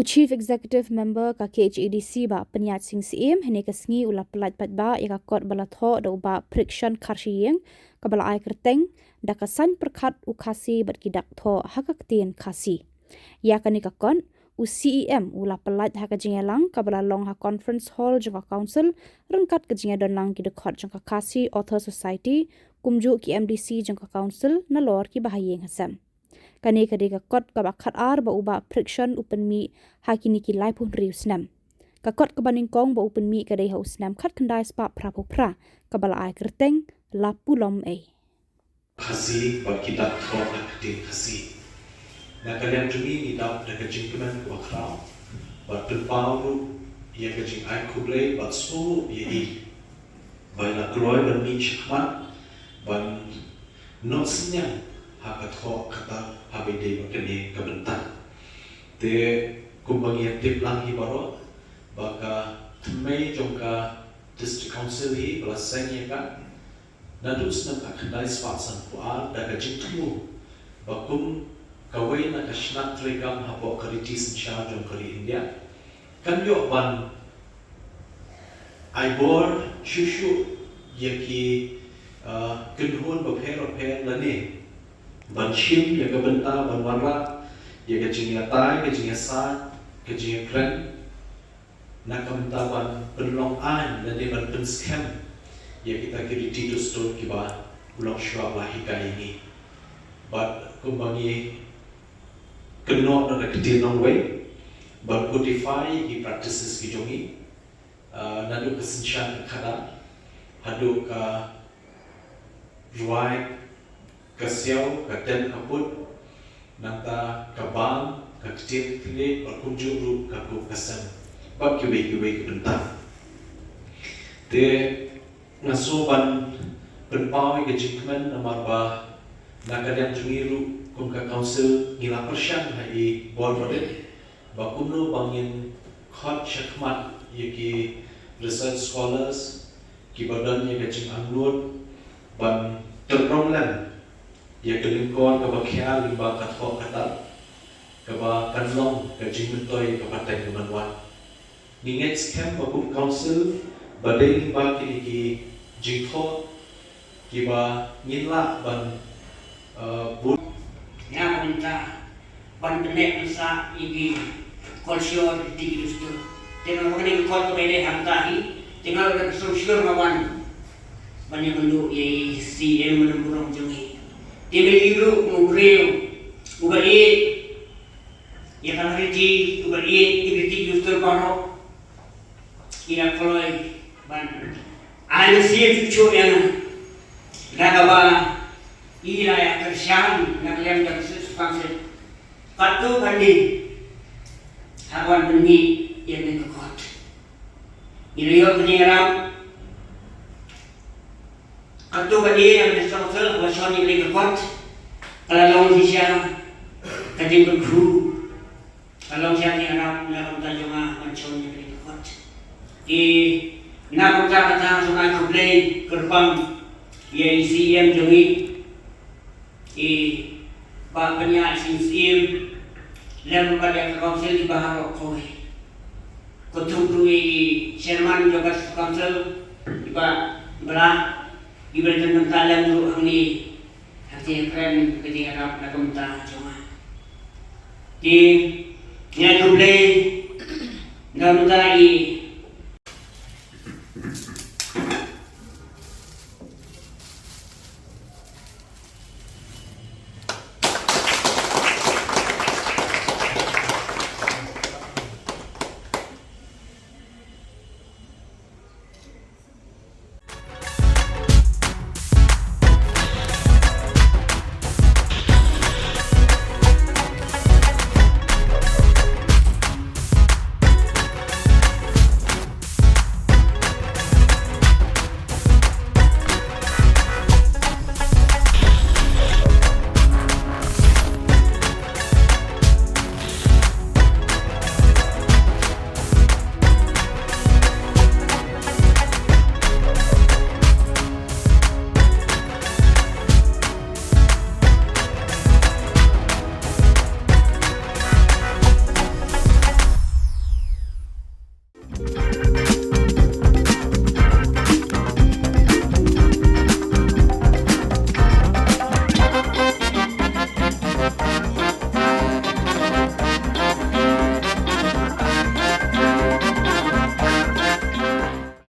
Chief Executive Member ka KHADC ba Pyniaid sing Syiem hynne ka sngi ula Pyllait paidbah ya ka kot bala Thoh da Bah Phrikshon Kharshiing ka bala ai kyrteng da ka Sain Pyrkhat u Khasi bat kidak Thoh ha ka Ktien Khasi. Ya ka ni ka kon Syiem ula Pyllait ha ka jingialang ka bala long ha conference hall jong ka council ryngkat ka jingdonlang ki dkhot jong ka Khasi Author Society kumjuh ki MDC Jong ka council nalor ki bahaiing hasem. Kane kadei ka kot ka bakhat ar ba Bah Phrikshon pynmih ha kini ki lai pun riu snem. Ka kot ka nyngkong ba pynmih kadei ha snem khat khandai spa pra ka bala ai kyrteng la pulom ei. Khasi ba kidak Thoh na Ktien Khasi. Na kalian jumi ni dap na kajingkeman ko akrao. Ba terpau ru ia kajing ai kublai ba semua ia i. Ba na kloy ban mi chakmat ban not senyang hak Thoh kata habide bakene kebentak te kumbangi tip lang hi baro baka tmei jongka district council hi bala Saiñ Pyrkhat nadu snam ka khandai spatsan puan da ka jingtu bakum kawai na kashnat trekam hapo kariti sincha jong kari India kan yo ban I board shushu yaki kenhun bapher lane ban Syiem ya ka benta ban warra ya ka jingiatai ka jingiasa ka jingialang na ka benta ban penlong an dan ban penskem ya kita kiri tidur store ki ba ulong shwa lahi ka ini but kumbangi kenok na Ktien way but codify ki practices ki jongi nadu kesensian kada hadu ka ruai kasiau katen kaput nanta kabang kaktir kine kumjuh ru kaku kasam bab kiwe kebentang te ngasuban berpau ke jikman namar ba nakadang jungiru kum ka council ngila persyan hai board rodet ba kumno bangin khot shakmat yaki research scholars ki badan ye kajing angnut ban terpronglan ya kelingkon ke bakhial limba ka Thoh kata ke ba kanlong ke jingmentoi ke patai ke manwan ninget scam bakum council badai limba kini ki jingdonlang ki ba nginla ban bun ya minta ban benek sa igi kolsio di justu tengah mengenai kol kebede hamtahi tinggal ada sosial mawan banyak bentuk ye Syiem menempurung jengi Tiba iru mugrew ubaid ya kan riti ubaid iriti justru paro ina kloy ban ala Syiem cucu yang nagaba ila ya kersyang naglem dan suspanse patu kandi hawan bengi yang nekot iriyo penyiram Katu kadei yang disasal wasan yang lekot kalau Indonesia kajing berguru kalau siapa yang Arab dalam terjemah wasan yang lekot di nak kata sungai kublai gerbang yang Syiem jongi di Bah Pyniaid sing Syiem lem pada council di bahar koi kutubui chairman juga council di belah Ibarat mentalam lu angni hati keren ketika Arab nak mentah cuma di nyai kublai nak mentai